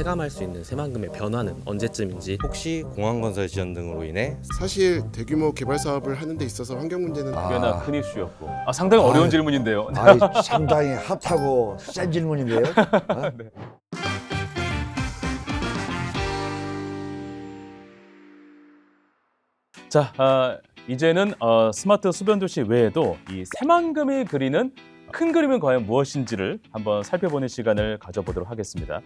체감할 수 있는 새만금의 변화는 언제쯤인지. 혹시 공항건설 지원 등으로 인해 사실 대규모 개발 사업을 하는 데 있어서 환경 문제는 꽤나 큰 이슈였고 상당히 어려운 질문인데요. 아이, 상당히 핫하고 센 질문인데요. 어? 자, 이제는 스마트 수변도시 외에도 이 새만금이 그리는 큰 그림은 과연 무엇인지를 한번 살펴보는 시간을 가져보도록 하겠습니다.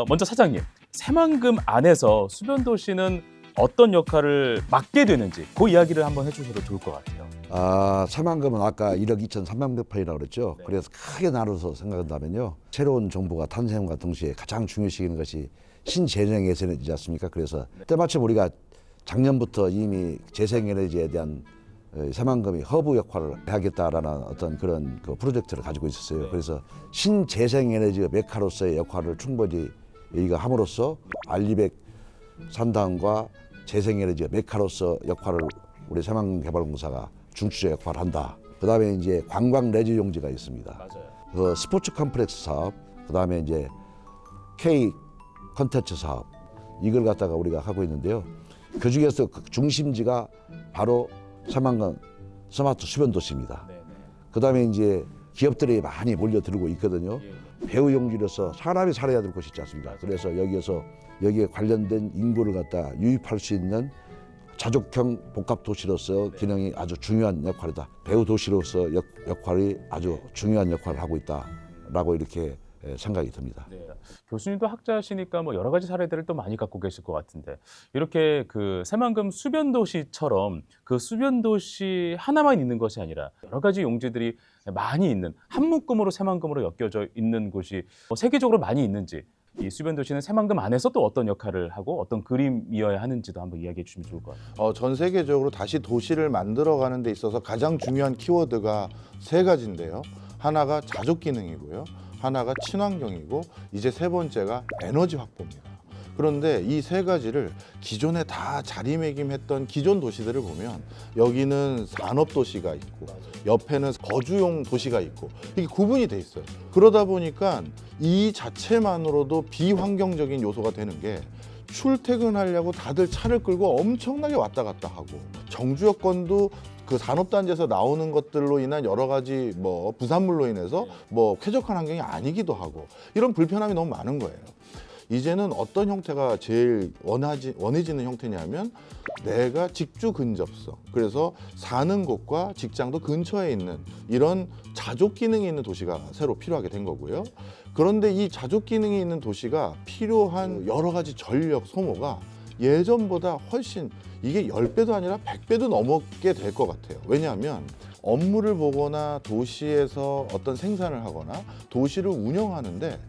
먼저 사장님, 새만금 안에서 수변도시는 어떤 역할을 맡게 되는지 그 이야기를 한번 해주셔도 좋을 것 같아요. 새만금은 아까 1억 2,300평이라고 그랬죠. 네. 그래서 크게 나눠서 생각한다면요. 새로운 정부가 탄생과 동시에 가장 중요시하는 것이 신재생 예산이지 않습니까? 그래서 때마침 우리가 작년부터 이미 재생에너지에 대한 새만금이 허브 역할을 해야겠다라는 어떤 그런 그 프로젝트를 가지고 있었어요. 그래서 신재생에너지 메카로서의 역할을 충분히 여기가 함으로써 알리백 산단과 재생에너지 메카로서 역할을 우리 새만금개발공사가 중추적 역할을 한다. 그다음에 이제 관광 레저 용지가 있습니다. 맞아요. 그 스포츠 컴플렉스 사업, 그다음에 이제 K 컨텐츠 사업 이걸 갖다가 우리가 하고 있는데요. 그 중에서 그 중심지가 바로 새만금 스마트 수변 도시입니다. 그다음에 이제 기업들이 많이 몰려들고 있거든요. 배후 용지로서 사람이 살아야 될 곳이 있지 않습니까? 그래서 여기에 관련된 인구를 갖다 유입할 수 있는 자족형 복합 도시로서 기능이 아주 중요한 역할이다. 배후 도시로서 역할이 아주 중요한 역할을 하고 있다라고 이렇게 생각이 듭니다. 네. 교수님도 학자시니까 뭐 여러 가지 사례들을 또 많이 갖고 계실 것 같은데 이렇게 그 새만금 수변도시처럼 그 수변도시 하나만 있는 것이 아니라 여러 가지 용지들이 많이 있는 한 묶음으로 새만금으로 엮여져 있는 곳이 세계적으로 많이 있는지 이 수변도시는 새만금 안에서 또 어떤 역할을 하고 어떤 그림이어야 하는지도 한번 이야기해 주시면 좋을 것 같아요. 전 세계적으로 다시 도시를 만들어가는 데 있어서 가장 중요한 키워드가 세 가지인데요. 하나가 자족 기능이고요. 하나가 친환경이고 이제 세 번째가 에너지 확보입니다. 그런데 이 세 가지를 기존에 다 자리매김했던 기존 도시들을 보면 여기는 산업도시가 있고 옆에는 거주용 도시가 있고 이게 구분이 돼 있어요. 그러다 보니까 이 자체만으로도 비환경적인 요소가 되는 게 출퇴근하려고 다들 차를 끌고 엄청나게 왔다 갔다 하고 정주 여건도 그 산업단지에서 나오는 것들로 인한 여러 가지 뭐 부산물로 인해서 뭐 쾌적한 환경이 아니기도 하고 이런 불편함이 너무 많은 거예요. 이제는 어떤 형태가 제일 원해지는 형태냐면 내가 직주 근접성, 그래서 사는 곳과 직장도 근처에 있는 이런 자족 기능이 있는 도시가 새로 필요하게 된 거고요. 그런데 이 자족 기능이 있는 도시가 필요한 여러 가지 전력 소모가 예전보다 훨씬 이게 10배도 아니라 100배도 넘게 될 것 같아요. 왜냐하면 업무를 보거나 도시에서 어떤 생산을 하거나 도시를 운영하는데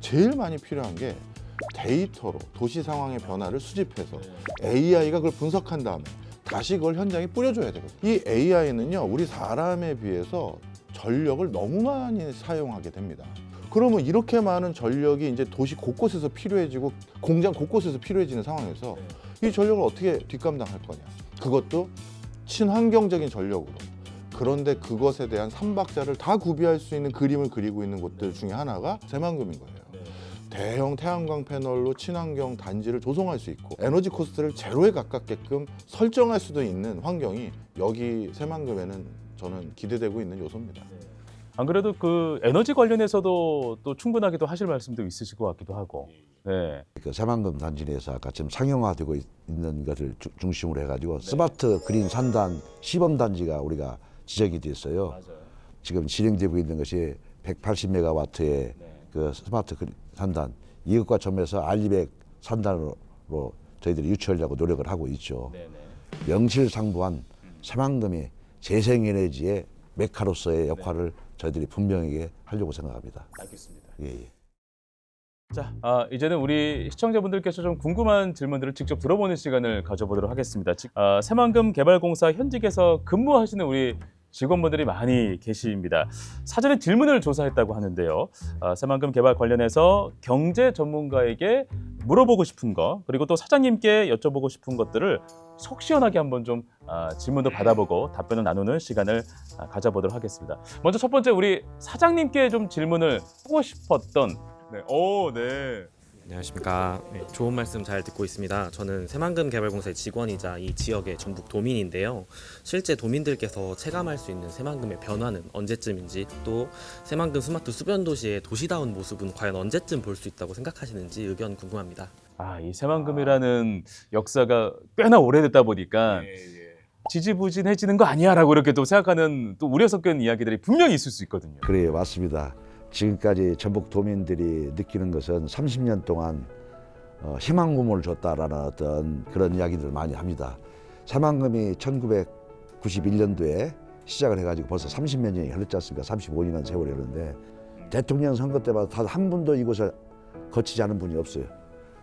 제일 많이 필요한 게 데이터로 도시 상황의 변화를 수집해서 AI가 그걸 분석한 다음에 다시 그걸 현장에 뿌려줘야 되거든요. 이 AI는요, 우리 사람에 비해서 전력을 너무 많이 사용하게 됩니다. 그러면 이렇게 많은 전력이 이제 도시 곳곳에서 필요해지고 공장 곳곳에서 필요해지는 상황에서 이 전력을 어떻게 뒷감당할 거냐. 그것도 친환경적인 전력으로. 그런데 그것에 대한 삼박자를 다 구비할 수 있는 그림을 그리고 있는 곳들 중에 하나가 새만금인 거예요. 대형 태양광 패널로 친환경 단지를 조성할 수 있고 에너지 코스트를 제로에 가깝게끔 설정할 수도 있는 환경이 여기 새만금에는 저는 기대되고 있는 요소입니다. 안 그래도 그 에너지 관련해서도 또 충분하게 또 하실 말씀도 있으실 것 같기도 하고. 네. 그 새만금 단지 내에서 아까 지금 상용화되고 있는 것을 중심으로 해가지고 스마트 그린 산단 시범 단지가 우리가 지정이 됐어요. 맞아요. 지금 진행되고 있는 것이 180메가와트의 그 스마트 그린 산단 이것과 점에서 알리백 산단으로 저희들이 유치하려고 노력을 하고 있죠. 명실상부한 새만금이 재생에너지의 메카로서의 역할을 저희들이 분명하게 하려고 생각합니다. 알겠습니다. 예. 자, 이제는 우리 시청자분들께서 좀 궁금한 질문들을 직접 들어보는 시간을 가져보도록 하겠습니다. 새만금 개발공사 현직에서 근무하시는 우리 직원분들이 많이 계십니다. 사전에 질문을 조사했다고 하는데요. 새만금 개발 관련해서 경제 전문가에게 물어보고 싶은 거, 그리고 또 사장님께 여쭤보고 싶은 것들을 속 시원하게 한번 좀 질문도 받아보고 답변을 나누는 시간을 가져보도록 하겠습니다. 먼저 첫 번째 우리 사장님께 좀 질문을 하고 싶었던 네. 안녕하십니까. 네, 좋은 말씀 잘 듣고 있습니다. 저는 새만금개발공사의 직원이자 이 지역의 전북 도민인데요. 실제 도민들께서 체감할 수 있는 새만금의 변화는 언제쯤인지, 또 새만금 스마트 수변도시의 도시다운 모습은 과연 언제쯤 볼 수 있다고 생각하시는지 의견 궁금합니다. 이 새만금이라는 역사가 꽤나 오래됐다 보니까 지지부진해지는 거 아니야라고 이렇게 또 생각하는 또 우려 섞인 이야기들이 분명히 있을 수 있거든요. 그래요, 맞습니다. 지금까지 전북 도민들이 느끼는 것은 30년 동안 희망 고문을 줬다라는 어떤 그런 이야기들을 많이 합니다. 새만금이 1991년도에 시작을 해가지고 벌써 30년이 흘렀지 않습니까? 35년이라는 세월이 흐르는데 대통령 선거 때마다 단 한 번도 이곳을 거치지 않은 분이 없어요.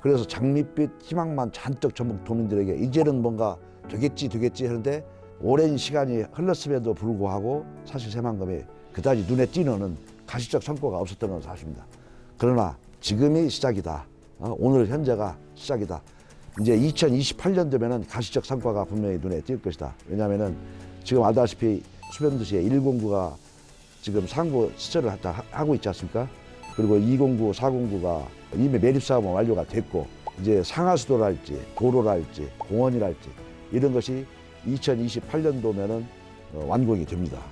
그래서 장밋빛 희망만 잔뜩 전북 도민들에게 이제는 뭔가 되겠지 하는데 오랜 시간이 흘렀음에도 불구하고 사실 새만금이 그다지 눈에 띄는 가시적 성과가 없었던 건 사실입니다. 그러나 지금이 시작이다. 오늘 현재가 시작이다. 이제 2028년도면은 가시적 성과가 분명히 눈에 띌 것이다. 왜냐하면은 지금 알다시피 수변도시의 109가 지금 상부 시설을 하고 있지 않습니까? 그리고 209, 409가 이미 매립 사업은 완료가 됐고 이제 상하수도랄지 도로랄지 공원이랄지 이런 것이 2028년도면은 완공이 됩니다.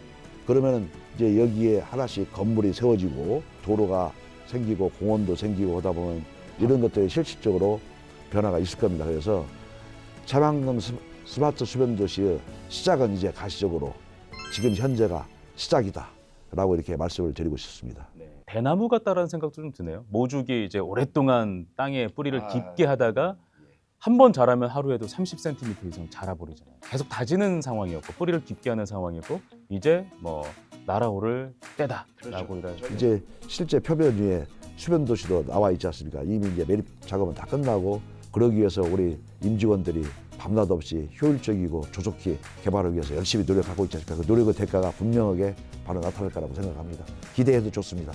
그러면은 이제 여기에 하나씩 건물이 세워지고 도로가 생기고 공원도 생기고 하다 보면 이런 것들이 실질적으로 변화가 있을 겁니다. 그래서 새만금 스마트 수변도시의 시작은 이제 가시적으로 지금 현재가 시작이다라고 이렇게 말씀을 드리고 싶습니다. 대나무 같다라는 생각도 좀 드네요. 모죽이 이제 오랫동안 땅에 뿌리를 깊게 하다가 한 번 자라면 하루에도 30cm 이상 자라버리잖아요. 계속 다지는 상황이었고 뿌리를 깊게 하는 상황이고 이제 뭐 날아오를 때다라고 이런. 이제 실제 표면 위에 수변도시도 나와 있지 않습니까? 이미 이제 매립 작업은 다 끝나고 그러기 위해서 우리 임직원들이 밤낮 없이 효율적이고 조속히 개발을 위해서 열심히 노력하고 있지 않습니까? 그 노력의 대가가 분명하게 바로 나타날 거라고 생각합니다. 기대해도 좋습니다.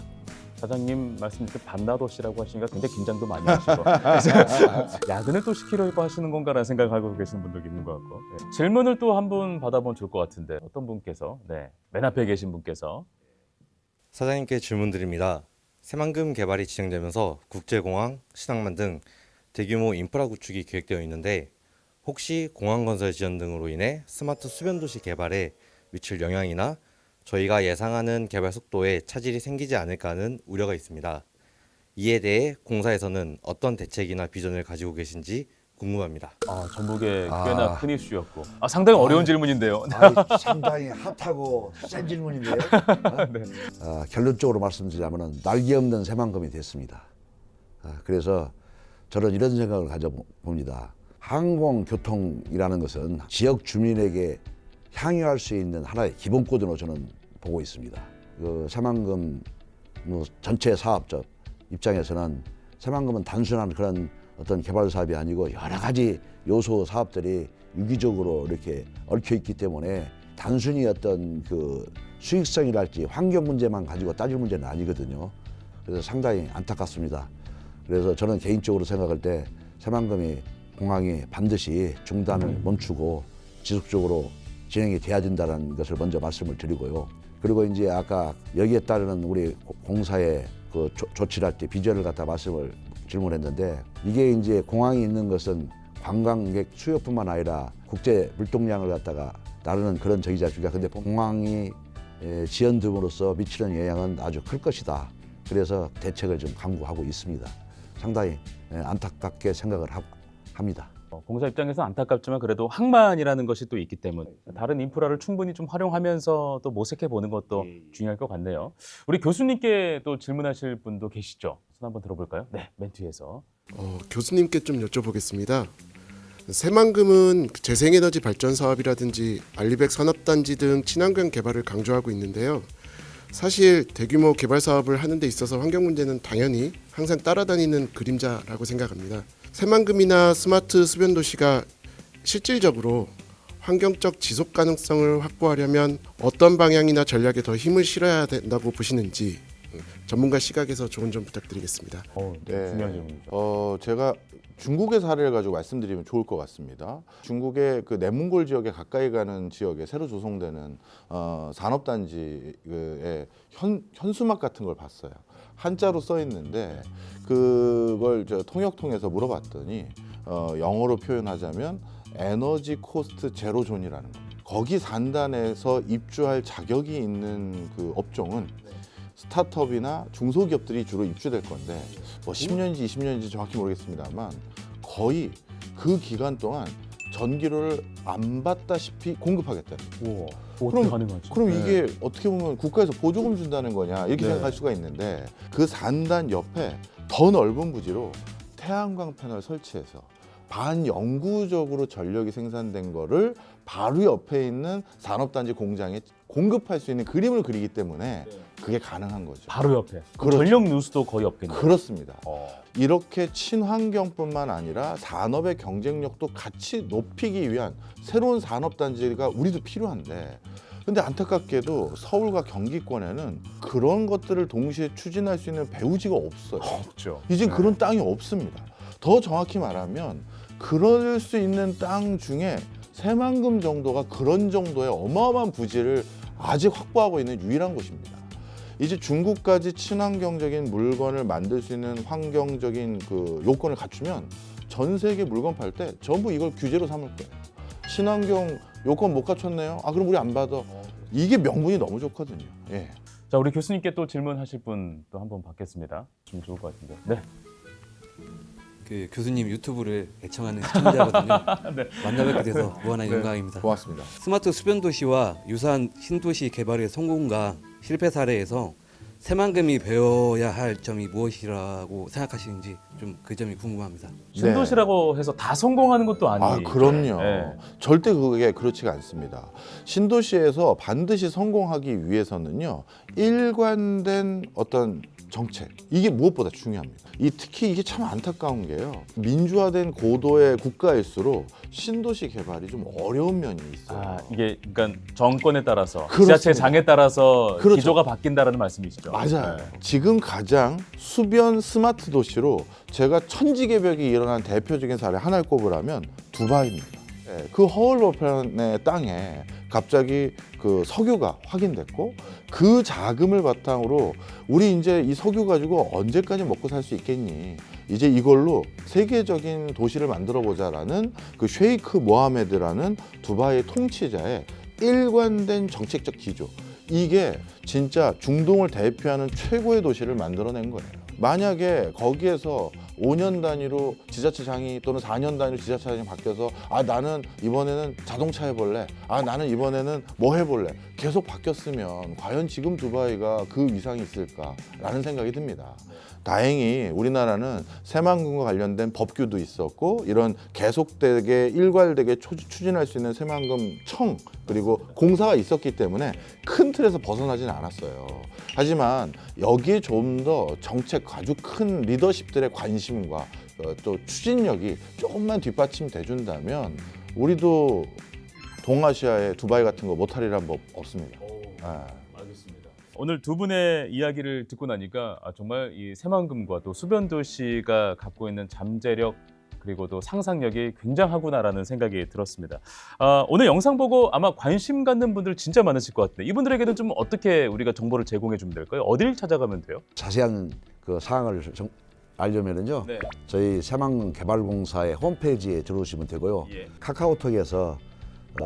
사장님 말씀드린 밤낮없이라고 하시니까 굉장히 긴장도 많이 하시고 그래서 야근을 또 시키려고 하시는 건가라는 생각을 하고 계시는 분들도 있는 것 같고. 네. 질문을 또 한 분 받아보면 좋을 것 같은데 어떤 분께서 맨 앞에 계신 분께서 사장님께 질문 드립니다. 새만금 개발이 진행되면서 국제공항, 신항만 등 대규모 인프라 구축이 계획되어 있는데 혹시 공항 건설 지연 등으로 인해 스마트 수변도시 개발에 미칠 영향이나 저희가 예상하는 개발 속도에 차질이 생기지 않을까 하는 우려가 있습니다. 이에 대해 공사에서는 어떤 대책이나 비전을 가지고 계신지 궁금합니다. 전북에 꽤나 큰 이슈였고 상당히 어려운 질문인데요. 상당히 핫하고 센 질문인데요. 결론적으로 말씀드리자면 날개 없는 새만금이 됐습니다. 그래서 저는 이런 생각을 가져봅니다. 항공교통이라는 것은 지역 주민에게 향유할 수 있는 하나의 기본코드로 저는 보고 있습니다. 그 새만금 전체 사업적 입장에서는 새만금은 단순한 그런 어떤 개발 사업이 아니고 여러 가지 요소 사업들이 유기적으로 이렇게 얽혀 있기 때문에 단순히 어떤 그 수익성이랄지 환경 문제만 가지고 따질 문제는 아니거든요. 그래서 상당히 안타깝습니다. 그래서 저는 개인적으로 생각할 때 새만금이 공항이 반드시 중단을 멈추고 지속적으로 진행이 돼야 된다는 것을 먼저 말씀을 드리고요. 그리고 이제 아까 여기에 따르는 우리 공사의 그 조치를 할 때 비전을 갖다 질문했는데 이게 이제 공항이 있는 것은 관광객 수요뿐만 아니라 국제 물동량을 갖다가 나르는 그런 적이지 않습니까? 근데 공항이 지연됨으로써 미치는 영향은 아주 클 것이다. 그래서 대책을 좀 강구하고 있습니다. 상당히 안타깝게 생각을 합니다. 공사 입장에서 안타깝지만 그래도 항만이라는 것이 또 있기 때문에 다른 인프라를 충분히 좀 활용하면서 또 모색해 보는 것도 중요할 것 같네요. 우리 교수님께 또 질문하실 분도 계시죠? 손 한번 들어볼까요? 네, 맨 뒤에서. 교수님께 좀 여쭤보겠습니다. 새만금은 재생에너지 발전 사업이라든지 알리백 산업단지 등 친환경 개발을 강조하고 있는데요. 사실 대규모 개발 사업을 하는 데 있어서 환경 문제는 당연히 항상 따라다니는 그림자라고 생각합니다. 새만금이나 스마트 수변도시가 실질적으로 환경적 지속 가능성을 확보하려면 어떤 방향이나 전략에 더 힘을 실어야 된다고 보시는지 전문가 시각에서 조언 좀 부탁드리겠습니다. 네, 중요한 질문이죠. 제가 중국의 사례를 가지고 말씀드리면 좋을 것 같습니다. 중국의 그 내몽골 지역에 가까이 가는 지역에 새로 조성되는 산업단지의 현수막 같은 걸 봤어요. 한자로 써 있는데 그걸 저 통역통에서 물어봤더니 영어로 표현하자면 에너지 코스트 제로 존이라는 겁니다. 거기 산단에서 입주할 자격이 있는 그 업종은 스타트업이나 중소기업들이 주로 입주될 건데 뭐 10년인지 20년인지 정확히 모르겠습니다만 거의 그 기간 동안 전기료를 안 받다시피 공급하겠다는 거예요. 우와, 어떻게 가능하지? 그럼 네. 이게 어떻게 보면 국가에서 보조금 준다는 거냐 이렇게 네. 생각할 수가 있는데 그 산단 옆에 더 넓은 부지로 태양광 패널 설치해서 반영구적으로 전력이 생산된 거를 바로 옆에 있는 산업단지 공장에 공급할 수 있는 그림을 그리기 때문에 그게 가능한 거죠. 바로 옆에. 그렇죠. 전력 누수도 거의 없겠네요. 그렇습니다. 어. 이렇게 친환경뿐만 아니라 산업의 경쟁력도 같이 높이기 위한 새로운 산업단지가 우리도 필요한데 근데 안타깝게도 서울과 경기권에는 그런 것들을 동시에 추진할 수 있는 배후지가 없어요. 없죠. 이젠 그런 땅이 없습니다. 더 정확히 말하면 그럴 수 있는 땅 중에 새만금 정도가 그런 정도의 어마어마한 부지를 아직 확보하고 있는 유일한 곳입니다. 이제 중국까지 친환경적인 물건을 만들 수 있는 환경적인 그 요건을 갖추면 전 세계 물건 팔 때 전부 이걸 규제로 삼을 거예요. 친환경 요건 못 갖췄네요. 아 그럼 우리 안 받아. 이게 명분이 너무 좋거든요. 예. 자, 우리 교수님께 또 질문하실 분 또 한 번 받겠습니다. 좀 좋을 것 같은데. 네. 그 교수님 유튜브를 애청하는 시청자거든요. 네. 만나뵙게 돼서 무한한 영광입니다. 고맙습니다. 스마트 수변 도시와 유사한 신도시 개발의 성공과 실패 사례에서 새만금이 배워야 할 점이 무엇이라고 생각하시는지 좀 그 점이 궁금합니다. 신도시라고 해서 다 성공하는 것도 아, 아니에요. 그럼요. 네. 절대 그게 그렇지가 않습니다. 신도시에서 반드시 성공하기 위해서는요, 일관된 어떤 정책, 이게 무엇보다 중요합니다. 특히 이게 참 안타까운 게요. 민주화된 고도의 국가일수록 신도시 개발이 좀 어려운 면이 있어요. 아, 이게 그러니까 정권에 따라서 그렇습니다. 지자체 장에 따라서 그렇죠. 기조가 바뀐다라는 말씀이시죠. 맞아요. 네. 지금 가장 수변 스마트 도시로 제가 천지개벽이 일어난 대표적인 사례 하나를 꼽으라면 두바이입니다. 그 허울버편의 땅에 갑자기 그 석유가 확인됐고 그 자금을 바탕으로 우리 이제 이 석유 가지고 언제까지 먹고 살 수 있겠니? 이제 이걸로 세계적인 도시를 만들어 보자라는 그 쉐이크 모하메드라는 두바이 통치자의 일관된 정책적 기조. 이게 진짜 중동을 대표하는 최고의 도시를 만들어낸 거예요. 만약에 거기에서 5년 단위로 지자체장이 또는 4년 단위로 지자체장이 바뀌어서 아 나는 이번에는 자동차 해볼래, 아 나는 이번에는 뭐 해볼래 계속 바뀌었으면 과연 지금 두바이가 그 위상이 있을까라는 생각이 듭니다. 다행히 우리나라는 새만금과 관련된 법규도 있었고 이런 계속되게 일괄되게 추진할 수 있는 새만금청 그리고 공사가 있었기 때문에 큰 틀에서 벗어나지는 않았어요. 하지만 여기에 좀 더 정책 아주 큰 리더십들의 관심과 또 추진력이 조금만 뒷받침돼 준다면 우리도 동아시아의 두바이 같은 거 못하리란 법 없습니다. 알겠습니다. 오늘 두 분의 이야기를 듣고 나니까 정말 이 새만금과 또 수변도시가 갖고 있는 잠재력 그리고 또 상상력이 굉장하구나라는 생각이 들었습니다. 오늘 영상 보고 아마 관심 갖는 분들 진짜 많으실 것 같은데 이분들에게는 좀 어떻게 우리가 정보를 제공해 주면 될까요? 어디를 찾아가면 돼요? 자세한 그 사항을 알려면은요. 네. 저희 새만금 개발공사의 홈페이지에 들어오시면 되고요. 예. 카카오톡에서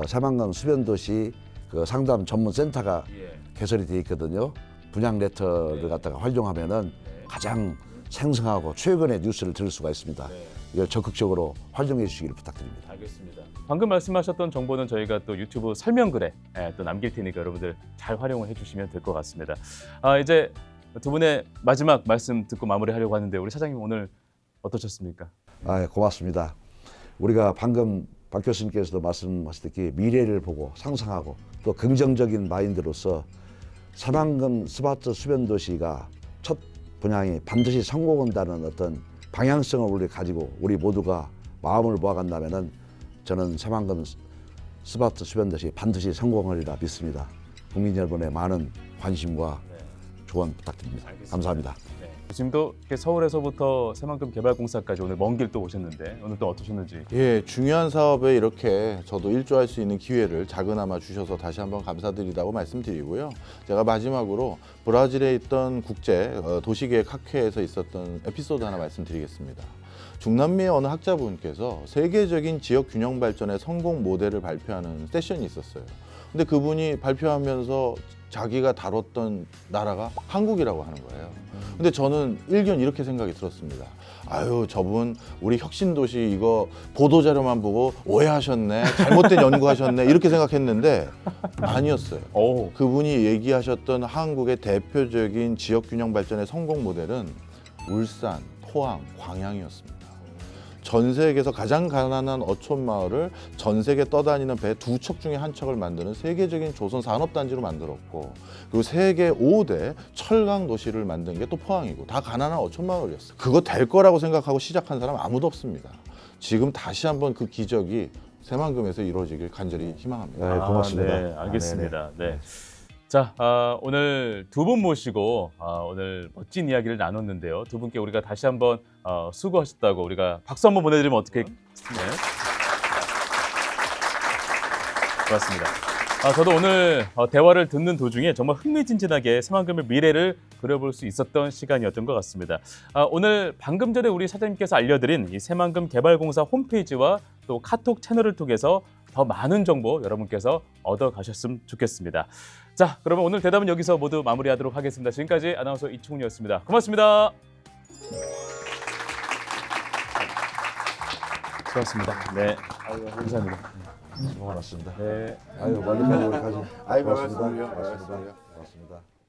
새만금 수변도시 그 상담 전문 센터가 예. 개설이 되어 있거든요. 분양 레터를 갖다가 활용하면은 가장 생생하고 최근의 뉴스를 들을 수가 있습니다. 이걸 적극적으로 활용해 주시기를 부탁드립니다. 알겠습니다. 방금 말씀하셨던 정보는 저희가 또 유튜브 설명글에 또 남길 테니까 여러분들 잘 활용을 해주시면 될 것 같습니다. 이제 두 분의 마지막 말씀 듣고 마무리하려고 하는데 우리 사장님 오늘 어떠셨습니까? 예, 고맙습니다. 우리가 방금 박 교수님께서도 말씀하셨듯이 미래를 보고 상상하고 또 긍정적인 마인드로서 새만금 스마트 수변도시가 첫 분양이 반드시 성공한다는 어떤 방향성을 우리 가지고 우리 모두가 마음을 모아간다면은 저는 새만금 스마트 수변도시 반드시 성공하리라 믿습니다. 국민 여러분의 많은 관심과 조언 부탁드립니다. 알겠습니다. 감사합니다. 네. 교수님도 이렇게 서울에서부터 새만금 개발공사까지 오늘 먼 길 또 오셨는데 오늘 또 어떠셨는지. 예, 중요한 사업에 이렇게 저도 일조할 수 있는 기회를 작은아마 주셔서 다시 한번 감사드리다고 말씀드리고요. 제가 마지막으로 브라질에 있던 국제 도시계획 학회에서 있었던 에피소드 하나 말씀드리겠습니다. 중남미의 어느 학자분께서 세계적인 지역 균형 발전의 성공 모델을 발표하는 세션이 있었어요. 근데 그분이 발표하면서 자기가 다뤘던 나라가 한국이라고 하는 거예요. 근데 저는 일견 이렇게 생각이 들었습니다. 아유, 저분 우리 혁신도시 이거 보도자료만 보고 오해하셨네, 잘못된 연구하셨네 이렇게 생각했는데 아니었어요. 오. 그분이 얘기하셨던 한국의 대표적인 지역균형 발전의 성공 모델은 울산, 포항, 광양이었습니다. 전 세계에서 가장 가난한 어촌 마을을 전 세계 떠다니는 배 두 척 중에 한 척을 만드는 세계적인 조선 산업단지로 만들었고, 그리고 세계 5대 철강 도시를 만든 게 또 포항이고, 다 가난한 어촌 마을이었어요. 그거 될 거라고 생각하고 시작한 사람 아무도 없습니다. 지금 다시 한번 그 기적이 새만금에서 이루어지길 간절히 희망합니다. 네, 고맙습니다. 네, 알겠습니다. 네. 자, 오늘 두 분 모시고 오늘 멋진 이야기를 나눴는데요. 두 분께 우리가 다시 한번 수고하셨다고 우리가 박수 한번 보내드리면 어떻게? 네. 고맙습니다. 저도 오늘 대화를 듣는 도중에 정말 흥미진진하게 새만금의 미래를 그려볼 수 있었던 시간이었던 것 같습니다. 오늘 방금 전에 우리 사장님께서 알려드린 이 새만금 개발공사 홈페이지와 또 카톡 채널을 통해서 더 많은 정보 여러분께서 얻어가셨으면 좋겠습니다. 자, 그러면 오늘 대답은 여기서 모두 마무리하도록 하겠습니다. 지금까지 아나운서 이충훈이었습니다. 고맙습니다. 수고하셨습니다. 네, 감사합니다. 고맙습니다. 네. 아유, 멀리까지 오기까지. 아이고, 고맙습니다. 고맙습니다. 고맙습니다. 고맙습니다.